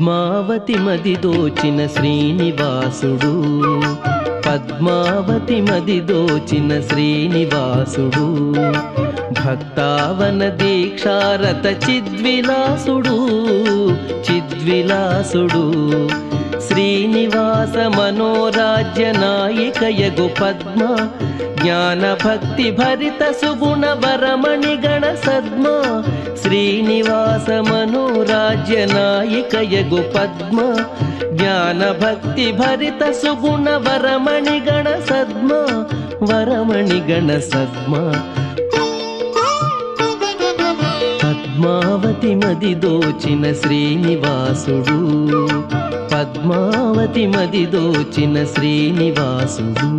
పద్మావతి మది దోచిన శ్రీనివాసుడు, పద్మావతి మది దోచిన శ్రీనివాసుడు, భక్తావన దీక్షారత చిద్విలాసుడు, చిద్విలాసుడు. శ్రీనివాస మనోరాజ్య నాయికయగు పద్మ, జ్ఞాన భక్తి భరిత సుగుణ వరమణి గణ సద్మ. శ్రీనివాస మనోరాజ్య నాయికయగు పద్మ, జ్ఞాన భక్తి భరిత సుగుణ వరమణి గణ సద్మ, వరమణి గణ సద్మ. పద్మావతి మది దోచిన శ్రీనివాసుడు, పద్మావతి మది దోచిన శ్రీనివాసుడు.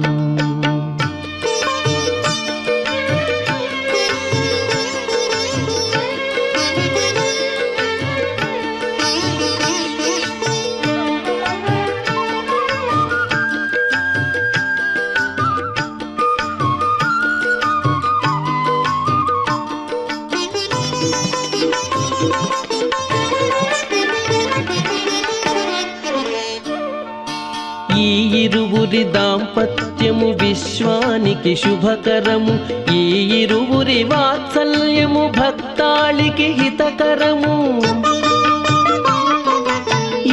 ఈ ఇరువురి దాంపత్యము విశ్వానికి శుభకరము, ఈ ఇరువురి వాత్సల్యము భక్తాళికి హితకరము.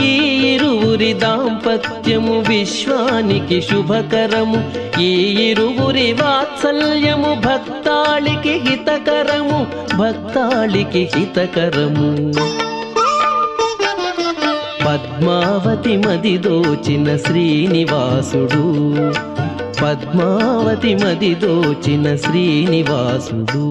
ఈ ఇరువురి దాంపత్యము విశ్వానికి శుభకరము, ఈ ఇరువురి వాత్సల్యము భక్తాళికి హితకరము, భక్తాళికి హితకరము. పద్మావతి మది దోచిన శ్రీనివాసుడు, పద్మావతి మది దోచిన శ్రీనివాసుడు.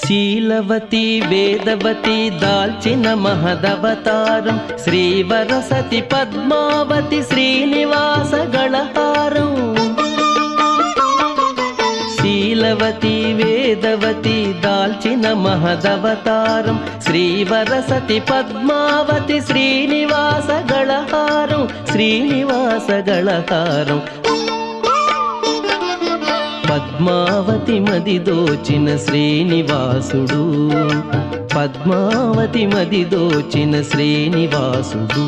శీలవతి వేదవతి దాల్చిన మహదవతారం, శ్రీవరసతి పద్మావతి శ్రీనివాస గళహారం. శీలవతి వేదవతి దాల్చిన మహదవతారం, శ్రీవరసతి పద్మావతి శ్రీనివాస గళహారం, శ్రీనివాస గళహారం. పద్మావతి మది దోచిన శ్రీనివాసుడు, పద్మావతి మది దోచిన శ్రీనివాసుడు.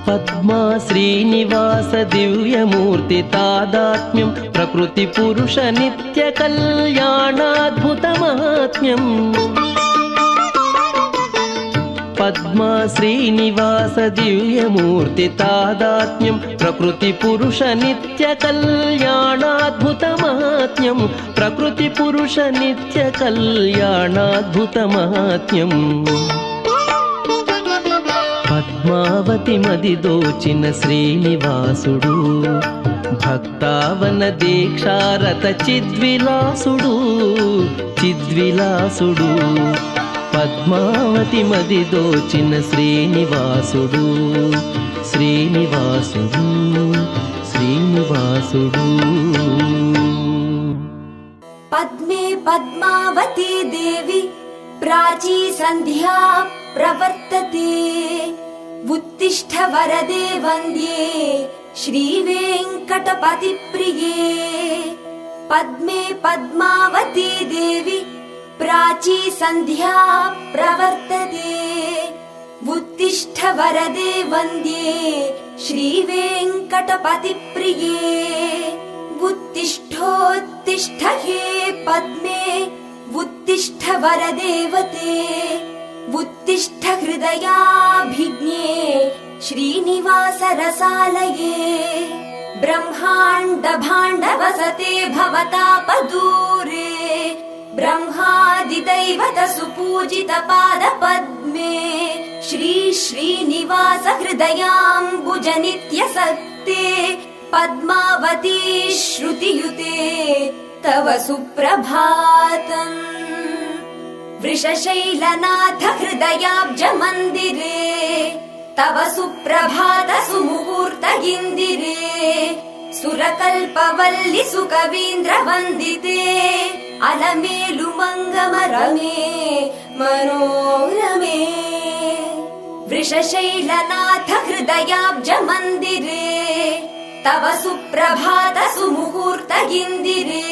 పద్మా శ్రీనివాస దివ్యమూర్తి తాదాత్మ్యం, ప్రకృతి పురుష నిత్య కళ్యాణాద్భుత మహాత్మ్యం. పద్మా శ్రీనివాస దివ్యమూర్తి తాదాత్మ్యం, ప్రకృతి పురుష నిత్య కళ్యాణాద్భుత మహాత్మ్యం, ప్రకృతి పురుష నిత్య కళ్యాణాద్భుత మహాత్మ్యం. పద్మావతి మది దోచిన శ్రీనివాసుడు, భక్తావన దీక్షారత చిద్విలాసుడు, చిద్విలాసుడు. పద్మావతి మది దోచిన శ్రీనివాసుడు, శ్రీనివాసుడు, శ్రీనివాసుడు. పద్మే పద్మావతి దేవి ప్రాచీ సంధ్యా ప్రవర్తతే, ఉత్తిష్ఠ వరదే వంద్యే శ్రీవేంకటపతి ప్రియే. పద్మే పద్మావతి దేవి ప్రాచీ సంధ్యా ప్రవర్తతే, ఉత్తిష్ఠ వరదే వంద్యే శ్రీవేంకటపతి ప్రియే. उत्तिष्ठोत्तिष्ठ हे पद्मे उत्तिष्ठ वरदेवते उत्तिष्ठ हृदयाभिज्ञे श्रीनिवास रसालये ब्रह्माण्ड भाण्ड वसते भवतापदूरे ब्रह्मादिदैवत सुपूजित पाद पद्मे श्री श्रीनिवास हृदयाम्बुज नित्य सत्ते पद्मावती श्रुतियुते तव सुप्रभातम्। वृषशैलनाथ हृदयाब्ज मन्दिरे तव सुप्रभात सुमुहूर्त इन्दिरे सुरकल्पवल्लि सुकवीन्द्र वन्दिते अलमेलु मङ्गमरमे मनोरमे। वृषशैलनाथ हृदयाब्ज मन्दिरे तव सुप्रभात सुमुहूर्त इन्दिरे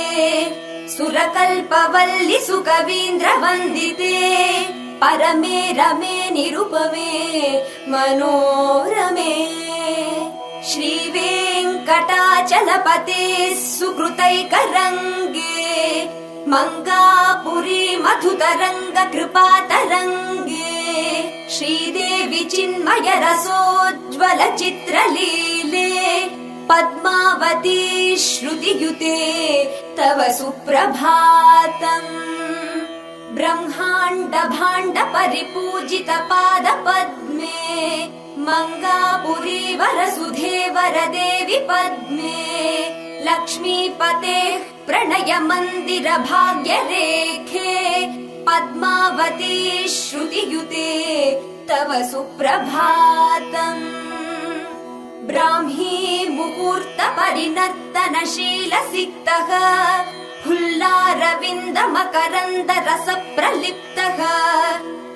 सुरकल्पवल्लि सुकवीन्द्र वन्दिते परमे रमे निरुपमे मनोरमे। श्रीवेङ्कटाचलपते सुकृतैकरङ्गे मङ्गापुरी मधुतरङ्ग कृपातरङ्गे श्रीदेवि चिन्मय रसोज्ज्वल चित्रलीले पद्मावती श्रुतियुते तव सुप्रभातम्। ब्रह्माण्ड भाण्ड परिपूजित पाद पद्मे मङ्गापुरी वरसुधे वरदेवि पद्मे लक्ष्मीपतेः प्रणय मन्दिर भाग्यरेखे पद्मावती श्रुतियुते तव सुप्रभातम्। ब्राह्मी मुहूर्त परिनर्तनशील सिक्तः फुल्लारविन्द मकरन्द रस प्रलिप्तः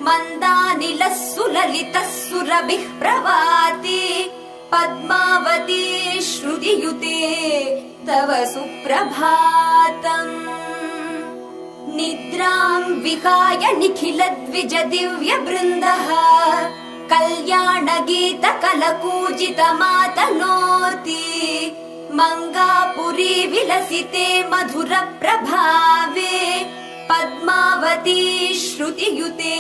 मन्दानिलः सुललितः सुरभिः प्रवाति पद्मावती श्रुतियुते तव सुप्रभातम्। निद्रां विहाय निखिल द्विज दिव्य वृन्दः कल्याण गीत कलकूजित मातनोति मङ्गापुरी विलसिते मधुर प्रभावे पद्मावती श्रुतियुते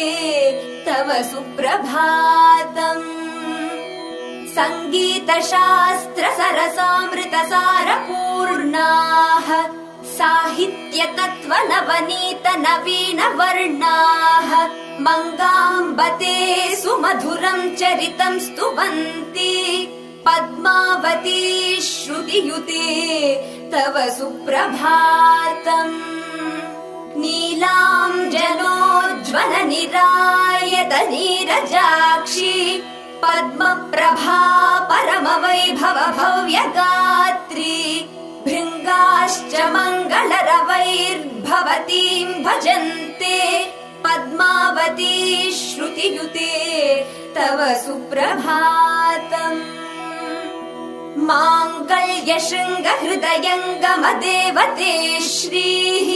तव सुप्रभातम्। सङ्गीत शास्त्र सरसामृत सारपूर्णाः साहित्य तत्त्व नवनीत नवीन वर्णाः मङ्गाम्बते सुमधुरं चरितं स्तुवन्ति पद्मावती श्रुतियुते तव सुप्रभातम्। नीलाञ्जनोज्ज्वल निरायत नीरजाक्षि पद्मप्रभा परम वैभव भव्य गात्री भृङ्गाश्च मङ्गलरवैर्भवतीं भजन्ते पद्मावती श्रुतियुते तव सुप्रभातम्। माङ्गल्य शृङ्ग हृदयङ्गम देवते श्रीः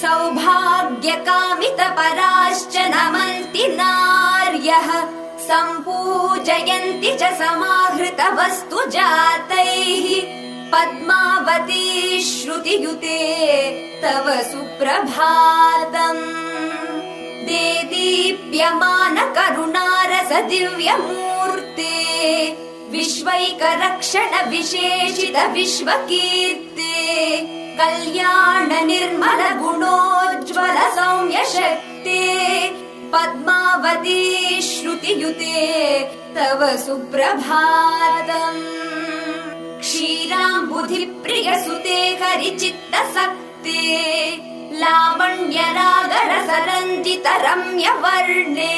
सौभाग्य कामित पराश्च नमन्ति नार्यः सम्पूजयन्ति च समाहृत वस्तु जातैः पद्मावती श्रुतियुते तव सुप्रभातम्। देदीप्यमान करुणारस दिव्यमूर्ते विश्वैकरक्षण विशेषित विश्वकीर्ते कल्याण निर्मल गुणोज्ज्वल सौम्य शक्ते पद्मावती श्रुतियुते तव सुप्रभातम्। क्षीराम्बुधि प्रिय सुते हरिचित्त सक्ते लावण्य रागरस रञ्जित रम्य वर्णे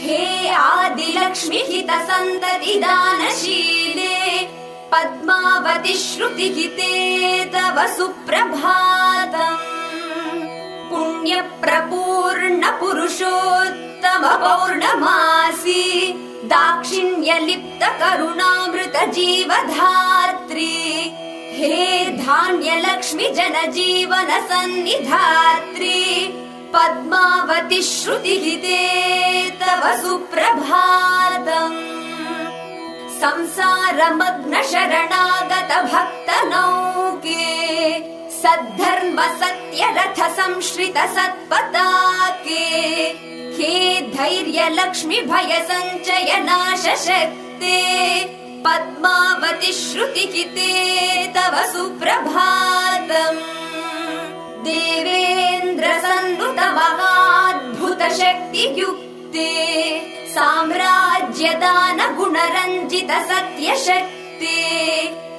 हे आदिलक्ष्मि हित सन्तति दानशीले पद्मावती श्रुतिहिते तव सुप्रभातम्। पुण्य प्रपूर्ण पुरुषोत्तम पौर्णमासी दाक्षिण्य लिप्त करुणामृत जीवधात्री हे धान्य लक्ष्मी जन जीवन सन्निधात्री पद्मावती श्रुतिहिते तव सुप्रभातम्। संसारमग्न शरणागत भक्त नौके सद्धर्म सत्य रथ संश्रित सत्पताके हे धैर्य लक्ष्मी भय संचय नाश शक्ते पद्मावती श्रुतिहिते तव सुप्रभातम्। देवेन्द्र शक्तियुक्ते साम्राज्यदान गुणरञ्जित सत्यशक्ते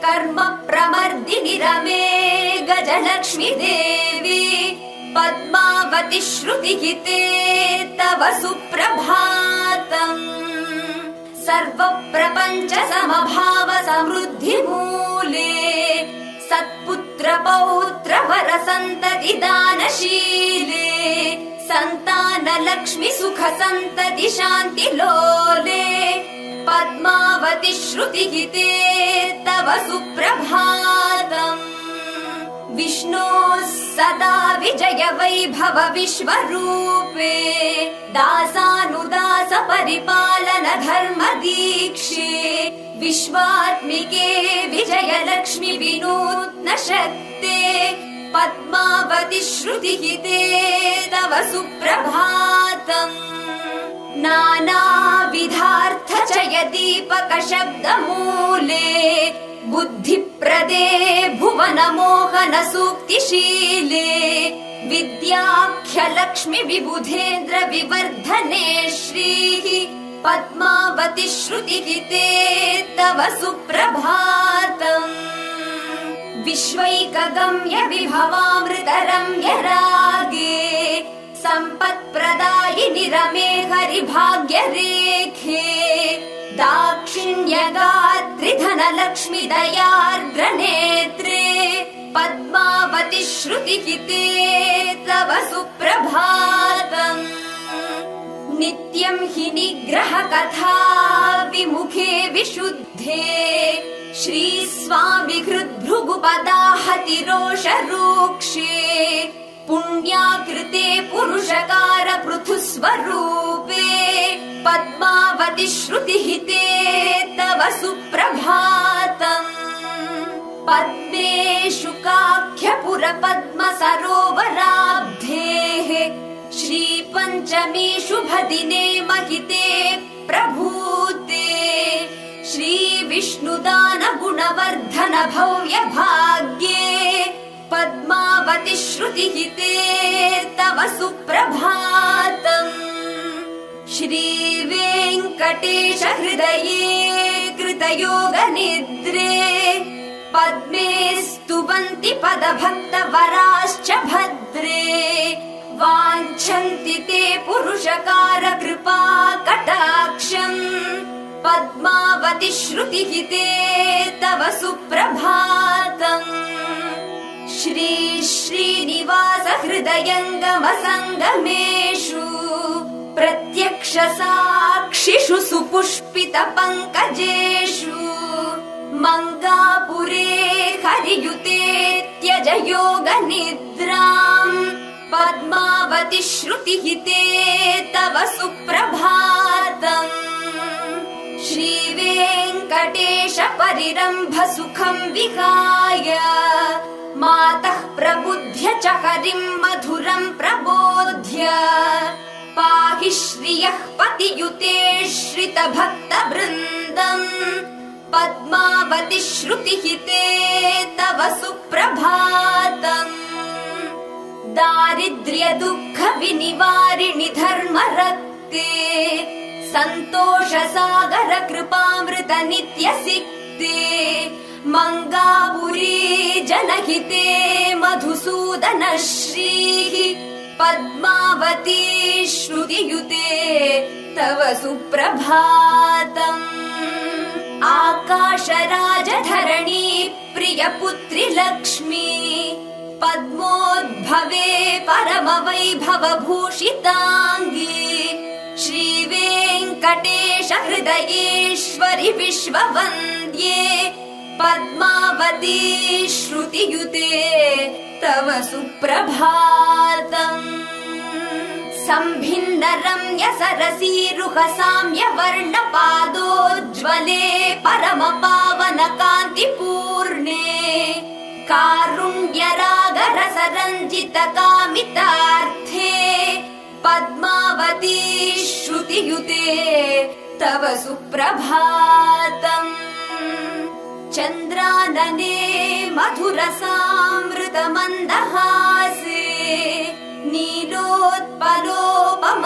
कर्म प्रमर्दिनि रमे गजलक्ष्मी देवी पद्मावति श्रुतिहिते तव सुप्रभातम् सर्वप्रपञ्च समभाव समृद्धि मूले सत्पुत्र पौत्र वर सन्तति दानशीले संतान लक्ष्मी सुख सन्तति शान्ति लोले पद्मावति श्रुतिहिते तव सुप्रभातम् विष्णोः सदा विजय वैभव विश्वरूपे दासानुदास परिपालन धर्म दीक्षे विश्वात्मिके विजय लक्ष्मी विनूत्न शक्ते पद्मावति श्रुतिहिते तव सुप्रभातम् नानाविधार्थ चय दीपक शब्दमूले बुद्धिप्रदे भुवन मोहन सूक्तिशीले विद्याख्य लक्ष्मी विबुधेन्द्र विवर्धने श्रीः पद्मावति श्रुतिहिते तव सुप्रभातम् विश्वैकगम्य विभवामृतरम्य रागे सम्पत्प्रदायिनि रमे हरिभाग्य रेखे दाक्षिण्यगात्रि धनलक्ष्मी दयार्द्र नेत्रे पद्मावति श्रुतिहिते तव सुप्रभातम् नित्यं हि निग्रह कथा विमुखे विशुद्धे श्री स्वामी हृद्भृगुपदाहति रोषरूक्षे पुण्याकृते पुरुषकार पृथुस्वरूपे पद्मावति श्रुतिहिते तव सुप्रभातम् पद्मे शुकाख्य पुर पद्म सरोवराब्धेः श्री पञ्चमी शुभ दिने महिते प्रभूते श्री विष्णुदान गुणवर्धन भव्य भाग्ये पद्मावति श्रुतिहिते तव सुप्रभातम् श्री वेङ्कटेश हृदये कृतयोग निद्रे पद्मे स्तुवन्ति पदभक्त वराश्च भद्रे वाञ्छन्ति ते पुरुषकार कृपा कटाक्षम् पद्मावति श्रुतिहिते तव सुप्रभातम् श्री श्रीनिवास हृदयङ्गम सङ्गमेषु प्रत्यक्ष साक्षिषु सुपुष्पित पङ्कजेषु मङ्गापुरे हरियुते त्यज योग निद्राम् पद्मावति श्रुतिहिते तव सुप्रभातम् श्री वेङ्कटेश परिरम्भ सुखं विहाय मातः प्रबुध्य च हरिं मधुरं प्रबोध्य पाहि श्रियः पतियुते श्रित भक्त वृन्दम् पद्मावति श्रुतिहिते तव सुप्रभातम् दारिद्र्य दुःख विनिवारिणि धर्म रक्ते सन्तोष सागर कृपामृत नित्य सिक्ते मङ्गापुरी जनहिते मधुसूदन श्रीः पद्मावती श्रुतियुते तव सुप्रभातम् आकाशराजधरणी प्रियपुत्रि लक्ष्मी पद्मोद्भवे परम वैभव भूषिताङ्गी श्री वेङ्कटेश हृदयेश्वरि विश्ववन्द्ये पद्मावती श्रुतियुते तव सुप्रभातम् सम्भिन्न रम्य सरसीरुह साम्य वर्ण पादोज्ज्वले परम पावन कान्तिपूर्णे कारुण्य राग रस रञ्जित कामितार्थे पद्मावती श्रुतियुते तव सुप्रभातम् चन्द्रानने मधुर सामृत मन्दहासे नीलोत्पलोपम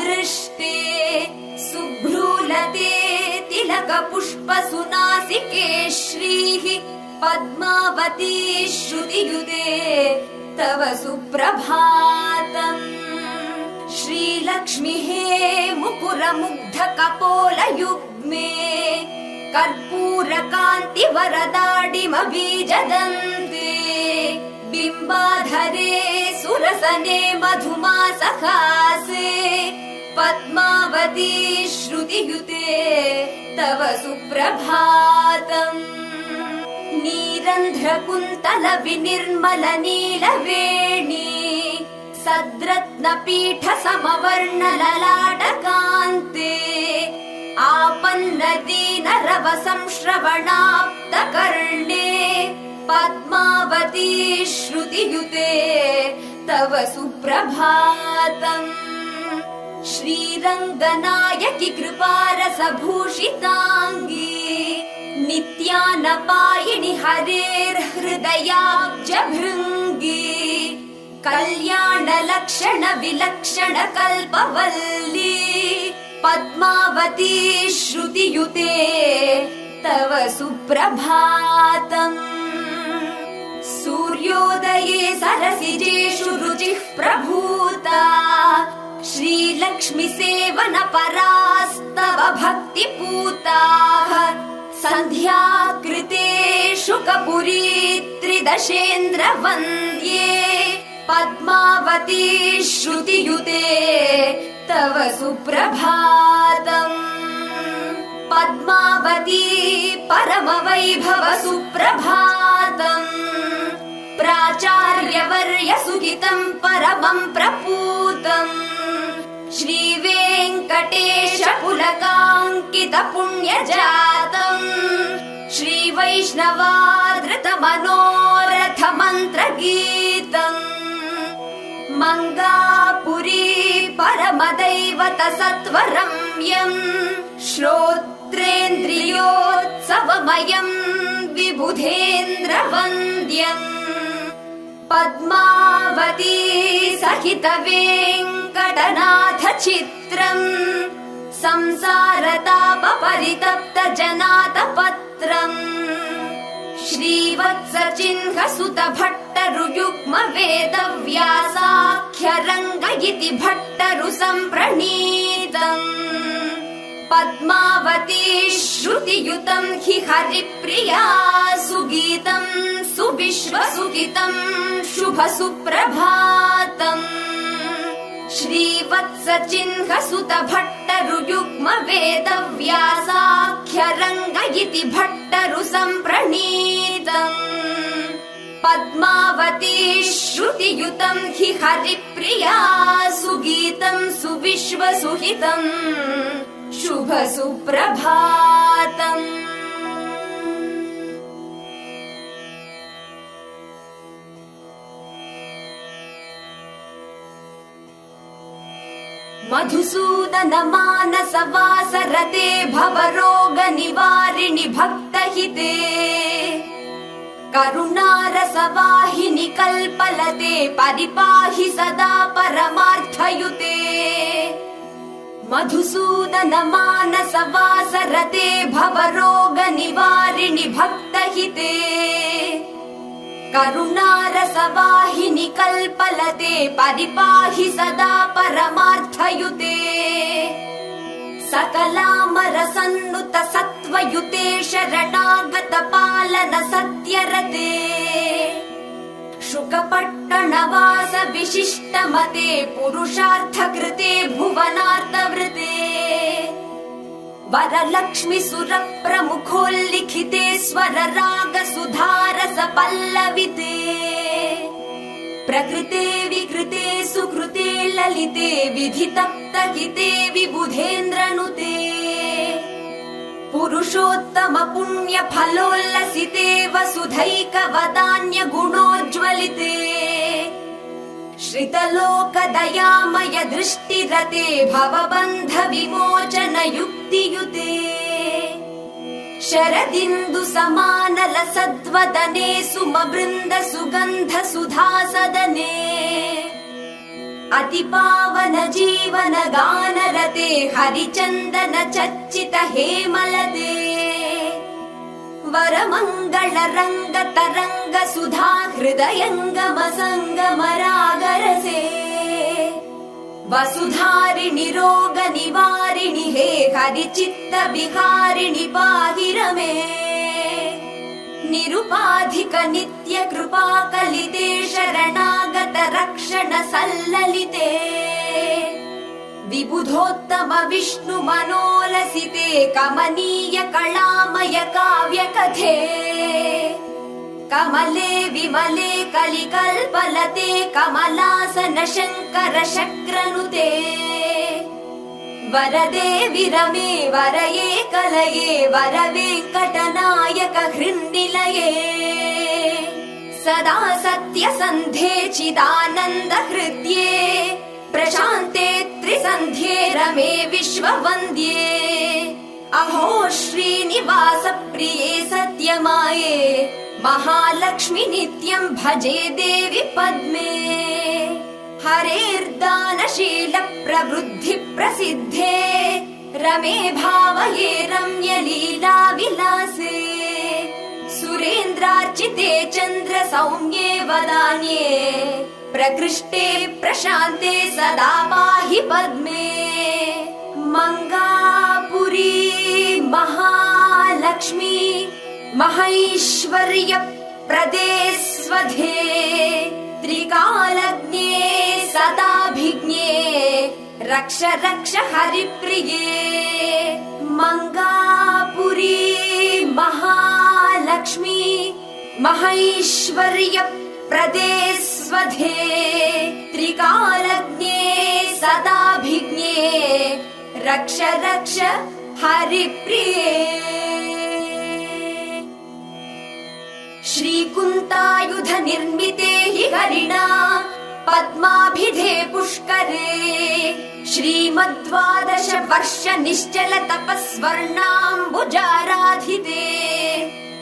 दृष्टे सुभ्रूलते तिलकपुष्पसुनासिके श्रीः पद्मावती श्रुतियुते तव सुप्रभातम्। श्रीलक्ष्मीः मुकुरमुग्धकपोलयुग्मे कर्पूरकान्तिवरदाडिमबीजदन्ते बिम्बाधरे सुरसने मधुमासहासे पद्मावती श्रुतियुते तव सुप्रभातम्। नीरन्ध्रकुन्तल विनिर्मल नीलवेणी सद्रत्नपीठ समवर्णललाटकान्ते आपन्नदीनरव संश्रवणाप्तकर्णे पद्मावती श्रुतियुते तव सुप्रभातम्। श्रीरङ्गनायकि कृपारसभूषिताङ्गी नित्यानपायिनि हरेर्हृदयाब्जभृङ्गी कल्याणलक्षण विलक्षण कल्पवल्ली पद्मावती श्रुतियुते तव सुप्रभातम्। सूर्योदये सरसिजेषु रुचिः प्रभूता श्रीलक्ष्मी सेवन परास्तव भक्तिपूताः सन्ध्याकृतेषु कपुरी त्रिदशेन्द्र वन्द्ये पद्मावती श्रुतियुते तव सुप्रभातम्। पद्मावती परमवैभव सुप्रभातम्। प्राचार्यवर्य सुहितम् परमम् प्रपूतम् श्रीवेङ्कटेश पुलकाङ्कित पुण्यजातम् श्रीवैष्णवादृत मनोरथ मन्त्रगीतम् मङ्गापुरी परमदैवत सत्वरम्यम् श्रोत्रेन्द्रियोत्सवमयम् विबुधेन्द्रवन्द्यम् पद्मावती सहित वेङ्कटनाथ चित्रम् संसारताप परितप्त जनातपत्रम् श्रीवत्स चिह्न सुत भट्टरुयुग्म वेदव्यासाख्यरङ्ग इति भट्टरु सम्प्रणीतम् पद्मावती श्रुतियुतम् हि हरिप्रिया सुगीतम् सुविश्वसुहितम् शुभ सुप्रभातम्। श्रीवत्स चिह्न सुत भट्टरुयुग्म वेदव्यासाख्यरङ्ग इति भट्टरु सम्प्रणीतम् पद्मावती श्रुतियुतम् हि हरिप्रिया सुगीतम् सुविश्वसुहितम् शुभ सुप्रभातम्। मधुसूदन मानस वासरते भवरोग निवारिणि भक्तहिते करुणारसवाहिनि कल्पलते परिपाहि सदा परमार्थयुते मधुसूदन मानस वासरते भवरोग निवारिणि भक्तहिते करुणारसवाहिनि कल्पलते परिपाहि सदा परमार्थयुते सकलामरसन्नुत सत्त्वयुते शरणागत पालन सत्यरते शुकपट्टणवास विशिष्टमते पुरुषार्थकृते भुवनार्तवृते वरलक्ष्मि सुरप्रमुखोल्लिखिते स्वर राग सुधारस पल्लविते प्रकृते विकृते सुकृते ललिते विधितप्तहिते विबुधेन्द्रनुते पुरुषोत्तम पुण्य फलोल्लसिते वसुधैक वदान्य गुणोज्ज्वलिते श्रितलोक दयामय दृष्टिरते भवबन्ध विमोचन युक्तियुते शरदिन्दु समानल सद्वदने सुमबृन्द सुगन्ध सुधासदने अतिपावन जीवन गानरते हरिचन्दन चर्चित हेमलते वरमङ्गल रङ्ग तरङ्ग सुधा हृदयङ्गम सङ्गम रागरसे वसुधारिणि रोग निवारिणि हे हरिचित्त विहारिणि पाहि रमे निरुपाधिक नित्य कृपा कलिते शरणागत रक्षण सल्ललिते विबुधोत्तम विष्णु मनोलसिते कमनीय कलामय काव्य कथे कमले विमले कलिकल्पलते कमलासन शङ्कर शक्रनुते वरदे विरमे वरये कलये वरवेङ्कटनायक हृन्निलये सदा सत्यसन्धे चिदानन्द हृद्ये प्रशान्ते त्रिसन्ध्ये रमे विश्ववन्द्ये अहो श्रीनिवास प्रिये सत्यमाये महालक्ष्मि नित्यं भजे देवि पद्मे हरेर्दानशील प्रवृद्धि प्रसिद्धे रमे भावये रम्य लीला विलासे सुरेन्द्रार्चिते चन्द्र सौम्ये वदान्ये प्रकृष्टे प्रशान्ते सदा पाहि पद्मे मंगापुरी महालक्ष्मी महैश्वर्य प्रदे स्वधे त्रिकालज्ञे सदाभिज्ञे रक्ष रक्ष हरिप्रिये मंगापुरी महालक्ष्मी महैश्वर्य प्रदे स्वधे त्रिकालज्ञे सदाभिज्ञे रक्ष रक्ष हरिप्रिये श्रीकुन्तायुध निर्मिते हि हरिणा पद्माभिधे पुष्करे श्रीमद्वादश वर्ष निश्चल तपस्वर्णाम्बुजाराधिते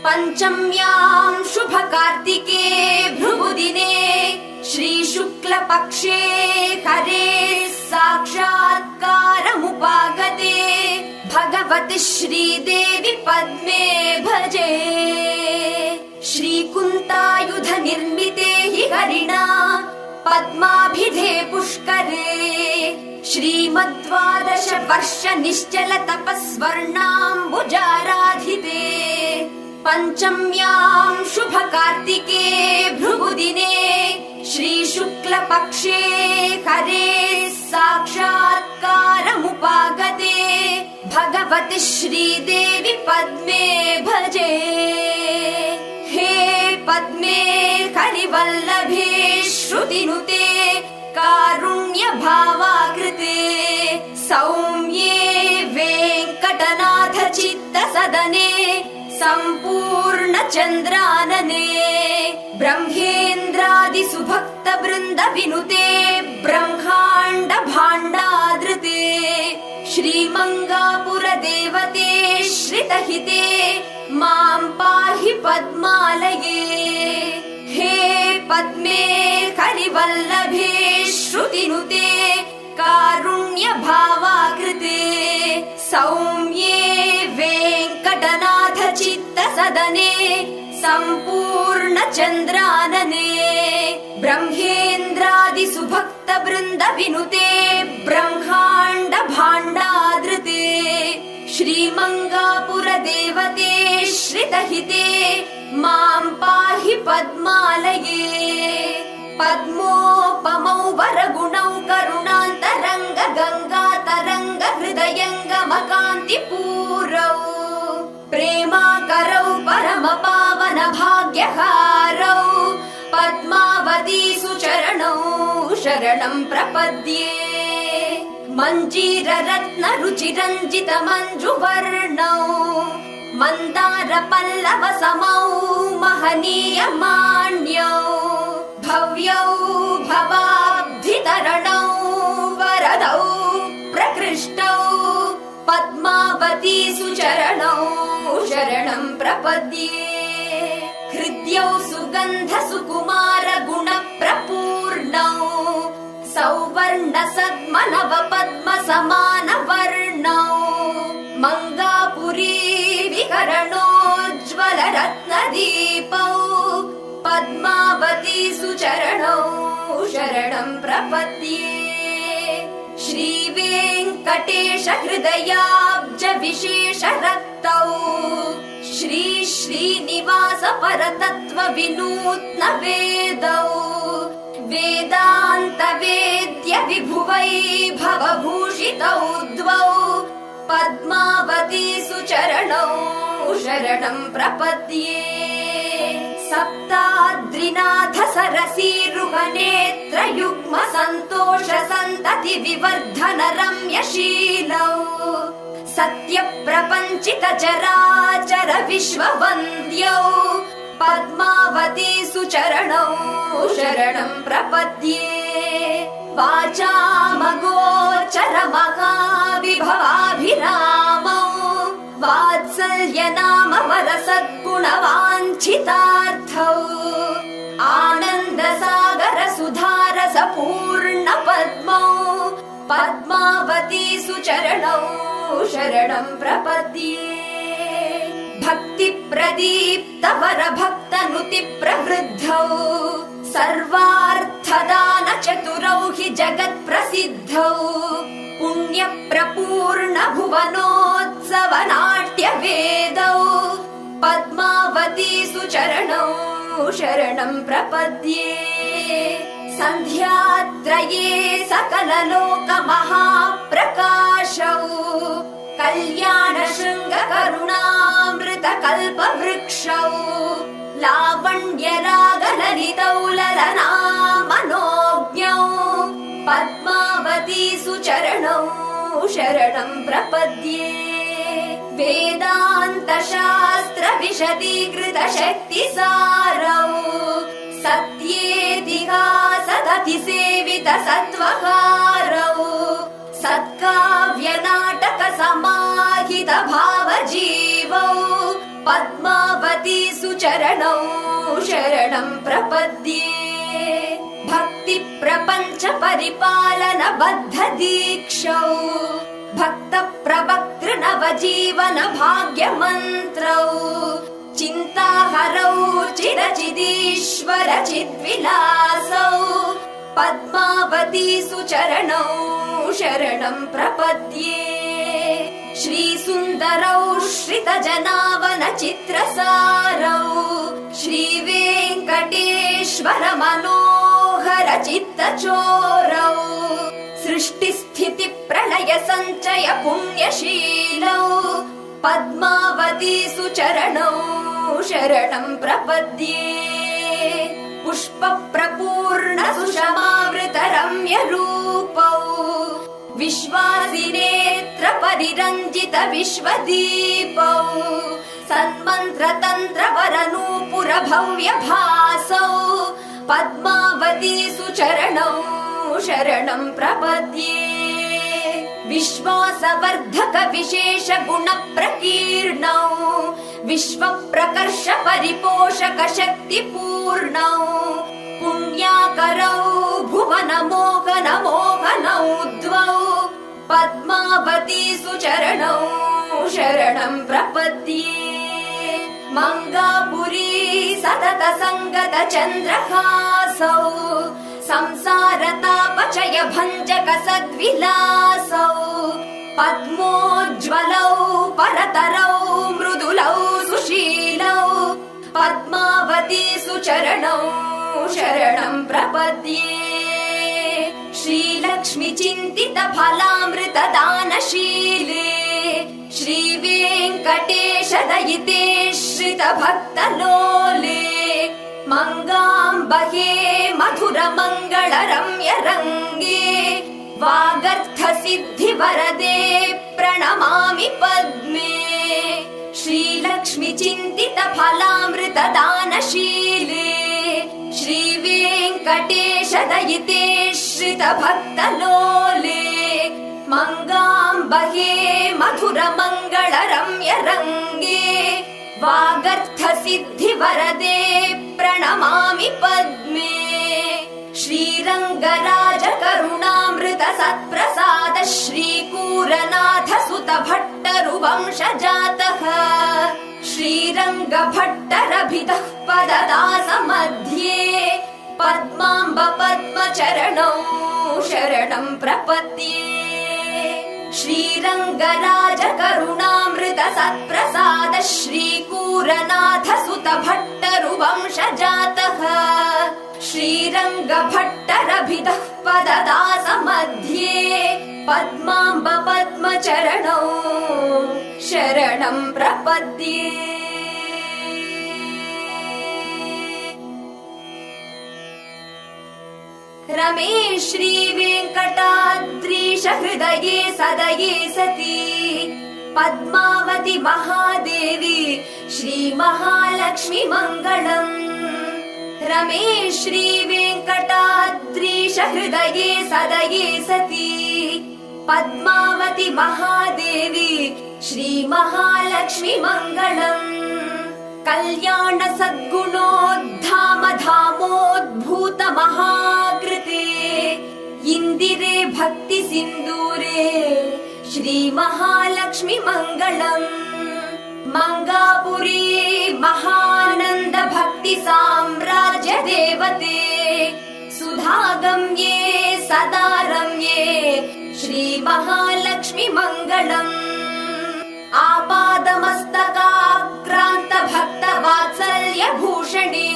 पञ्चम्यां शुभ कार्तिके भृगुदिने श्री शुक्ल पक्षे हरे साक्षात्कारमुपागते भगवति श्रीदेवि पद्मे भजे श्रीकुन्तायुध निर्मिते हि हरिणा पद्माभिधे पुष्करे श्रीमद्वादश वर्ष निश्चल तपस्वर्णाम्बुजाराधिते पञ्चम्यां शुभ कार्तिके भृगुदिने श्री शुक्ल पक्षे हरे साक्षात्कारमुपागते भगवति श्रीदेवि पद्मे भजे हे पद्मे हरिवल्लभे श्रुतिनुते कारुण्य भावाकृते सौम्ये वेङ्कटनाथ चित्त सदने सम्पूर्ण चन्द्रानने ब्रह्मेन्द्रादि सुभक्त वृन्द विनुते ब्रह्माण्ड भाण्डादृते श्रीमङ्गापुर देवते श्रितहिते मां पाहि पद्मालये हे पद्मे हरिवल्लभे श्रुतिनुते कारुण्य भावाकृते सौम्ये वेङ्कटनाथ चित्त सदने सम्पूर्ण चन्द्रानने ब्रह्मेन्द्रादि सुभक्त वृन्द विनुते ब्रह्माण्ड भाण्डादृते श्रीमङ्गापुर देवते श्रितहिते मां पाहि पद्मालये पद्मोपमौ वरगुणौ करुणान्तरङ्ग गङ्गातरङ्ग हृदयङ्गमकान्तिपूरौ प्रेमाकरौ परम पावन भाग्यहारौ पद्मावतीसु चरणौ शरणं प्रपद्ये मञ्जीर रत्न रुचिरञ्जित मञ्जुवर्णौ मन्दार पल्लव समौ महनीय मान्यौ भव्यौ भवाब्धितरणौ वरदौ प्रकृष्टौ पद्मावतीसु चरणौ शरणं प्रपद्ये हृद्यौ सुगन्ध सुकुमार गुण प्रपूर्णौ सौवर्ण सद्मनव पद्म समान वर्णौ मंगापुरी विकरणोज्ज्वल रत्नदीपौ पद्मावती सुचरणौ शरणं प्रपद्ये श्रीवेङ्कटेश हृदयाब्ज विशेष रक्तौ श्री श्रीनिवास परतत्त्व विनूत्न वेदौ वेदान्त वेद्य विभुवैभव भूषितौ द्वौ पद्मावती सुचरणौ शरणं प्रपद्ये सप्ताद्रिनाथ सरसीरुहनेत्र युग्म सन्तोष सन्तति विवर्धन रम्यशीलौ सत्य प्रपञ्चित चराचर विश्ववन्द्यौ पद्मावती सुचरणौ शरणं प्रपद्ये वाचामगोचर महाविभवाभिरामौ वात्सल्य नाम वर सद्गुणवाञ्छितार्थौ आनन्द सागर सुधारस पूर्ण पद्मौ पद्मावती सुचरणौ शरणं प्रपद्ये भक्ति प्रदीप्त वर भक्त नुति प्रवृद्धौ सर्वार्थदान चतुरौ हि जगत् प्रसिद्धौ पुण्य प्रपूर्ण भुवनोत्सव नाट्य वेदौ पद्मावती सुचरणौ शरणं प्रपद्ये सन्ध्यात्रये सकल लोक महाप्रकाशौ कल्याण शृंग करुणामृत कल्प वृक्षौ लावण्य राग ललितौ ललना मनोज्ञौ पद्मावती सुचरणौ शरणं प्रपद्ये वेदान्त शास्त्र विशदीकृत शक्ति सारौ सत्येतिहासदति सेवित सत्त्वहारौ सत्काव्य नाटक समाहित भाव जीवौ पद्मावती सुचरणौ शरणं प्रपद्ये भक्ति प्रपञ्च परिपालन बद्ध दीक्षौ भक्त प्रवक्तृ नव जीवन भाग्य मन्त्रौ चिन्ताहरौ चिरचिदीश्वर चिद्विलासौ पद्मावती सुचरणौ शरणं प्रपद्ये श्री सुन्दरौ श्रित जनावन चित्रसारौ श्री वेङ्कटेश्वर मनोहर चित्तचोरौ सृष्टि स्थिति प्रलय सञ्चय पुण्यशीलौ पद्मावती सुचरणौ शरणं प्रपद्ये पुष्प प्रपूर्ण सुषमावृत रम्य रूपौ विश्वासिनेत्र परिरञ्जित विश्वदीपौ सन्मन्त्र तन्त्र वरनूपुर भव्य भासौ पद्मावती सुचरणौ शरणं प्रपद्ये विश्वासवर्धक विशेष गुण प्रकीर्णौ विश्व प्रकर्ष परिपोषक शक्ति पूर्णौ पुण्याकरौ भुवन मोहन मोहनौ द्वौ पद्मावती सुचरणौ शरणं प्रपद्ये मंगापुरी सतत संगत चन्द्रहासौ संसार तापचय भञ्जक सद्विलासौ पद्मोज्ज्वलौ परतरौ मृदुलौ सुशीलौ पद्मावती सुचरणौ शरणं प्रपद्ये श्रीलक्ष्मी चिन्तित फलामृत दानशीले श्री वेङ्कटेश दयिते श्रित भक्त लोले मंगाम्बहे मधुर मंगल रम्य रंगे वागर्थ सिद्धि वरदे प्रणमामि पद्मे श्रीलक्ष्मी चिन्तित फलामृत दानशीले श्री वेङ्कटेश दयिते श्रित भक्त लोले मंगाम्बहे मधुर मंगल रम्य रंगे वागर्थ सिद्धि वरदे प्रणमामि पद्मे श्रीरङ्गराज करुणा सत्प्रसाद श्रीकूरनाथ सुत भट्टरुवंश जातः श्रीरङ्गभट्टरभितः पददास मध्ये पद्माम्ब पद्मचरणौ शरणं प्रपद्ये श्रीरङ्गराज करुणामृत सत्प्रसाद श्रीकूरनाथ सुत भट्टरुवंश जातः श्रीरङ्गभट्टरभितः पददास मध्ये पद्माम्ब पद्मचरणौ शरणं प्रपद्ये रमे श्रीवेङ्कटाद्रीश हृदये सदये सती पद्मावती महादेवी श्रीमहालक्ष्मी मङ्गलम् रमे श्रीवेङ्कटाद्रीश हृदये सदये सती पद्मावती महादेवी श्रीमहालक्ष्मी मङ्गलम् कल्याण सद्गुणोद्धाम धामोद्भूत महाकृते इन्दिरे भक्ति सिन्दूरे श्रीमहालक्ष्मी मङ्गलम् मंगापुरी महानंद भक्ति साम्राज्य देवते सुधागम्ये सदा रम्ये श्री महालक्ष्मी मंगलम् आपादमस्तकाक्रांत भक्त वात्सल्य भूषणे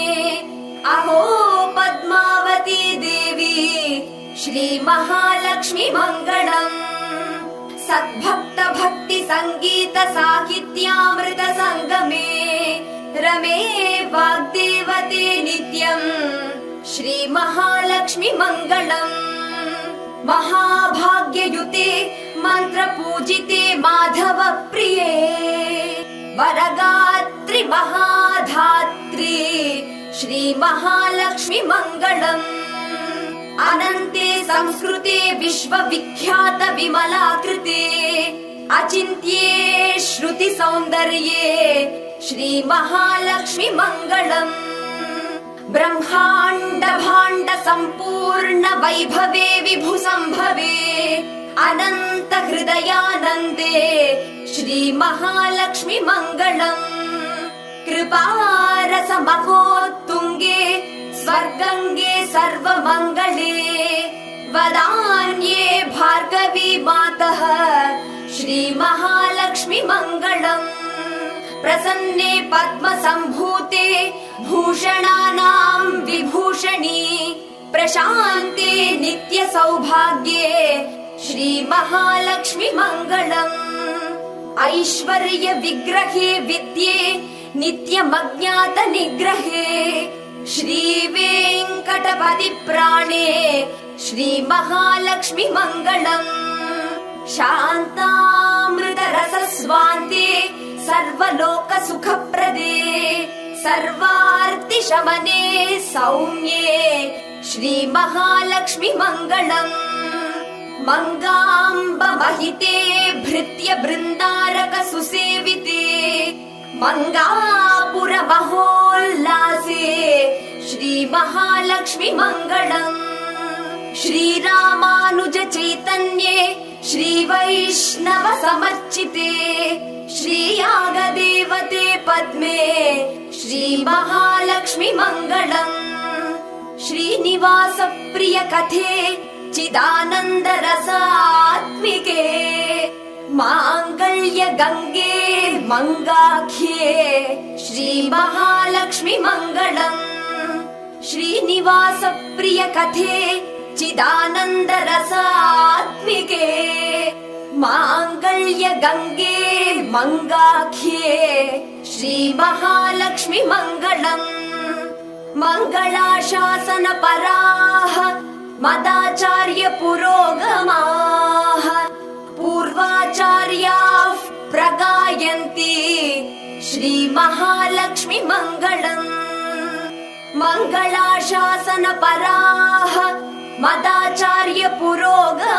अहो पद्मावती देवी श्री महालक्ष्मी मंगलम् सद्भक्त भक्ति संगीत साहित्यामृत संगमे रमे वाग्देवते नित्यम् श्री महालक्ष्मी मंगलम् महाभाग्ययुते मंत्र पूजिते माधव प्रिये वरगात्री महाधात्री श्री महालक्ष्मी मंगलम् अनन्ते संस्कृते विश्वविख्यात विमलाकृते अचिन्त्ये श्रुति सौन्दर्ये श्री महालक्ष्मी मंगलम् ब्रह्माण्ड भाण्ड सम्पूर्ण वैभवे विभु संभवे अनंत हृदयानन्दे श्री महालक्ष्मी मंगलम् कृपारस महोत्तुङ्गे स्वर्गङ्गे सर्वमङ्गले वदान्ये भार्गवी मातः श्री महालक्ष्मी मंगलम् प्रसन्ने पद्म संभूते भूषणानां विभूषणी प्रशान्ते नित्य सौभाग्ये श्री महालक्ष्मी मंगलम् ऐश्वर्य विग्रहे विद्ये नित्यमज्ञात निग्रहे श्री वेङ्कटपति प्राणे श्री महालक्ष्मी मंगलम् शान्तामृत रस स्वान्ते सर्वलोक सुखप्रदे सर्वार्ति शमने सौम्ये श्री महालक्ष्मी मंगलम् मंगाम्ब महिते भृत्य बृन्दारक सुसेविते मंगापुर महोल्लासे श्री महालक्ष्मी मंगलम् श्री रामानुज चैतन्ये श्री वैष्णव समर्चिते श्री यागदेवते पद्मे श्री महालक्ष्मी मंगलम् श्रीनिवास प्रिय कथे चिदानंद रसात्मिके मांगल्य गंगे मंगाख्ये श्री महालक्ष्मी मंगलम् श्रीनिवास प्रिय कथे चिदानंद रसात्मिके मांगल्य गंगे मंगाख्ये श्री महालक्ष्मी मंगलम् मंगलाशासन पराः मदाचार्य पुरोगमाः पूर्वाचार्याः प्रगायन्ति श्री महालक्ष्मी मंगलम् मंगलाशासन पराः मदाचार्य पुरोगमाः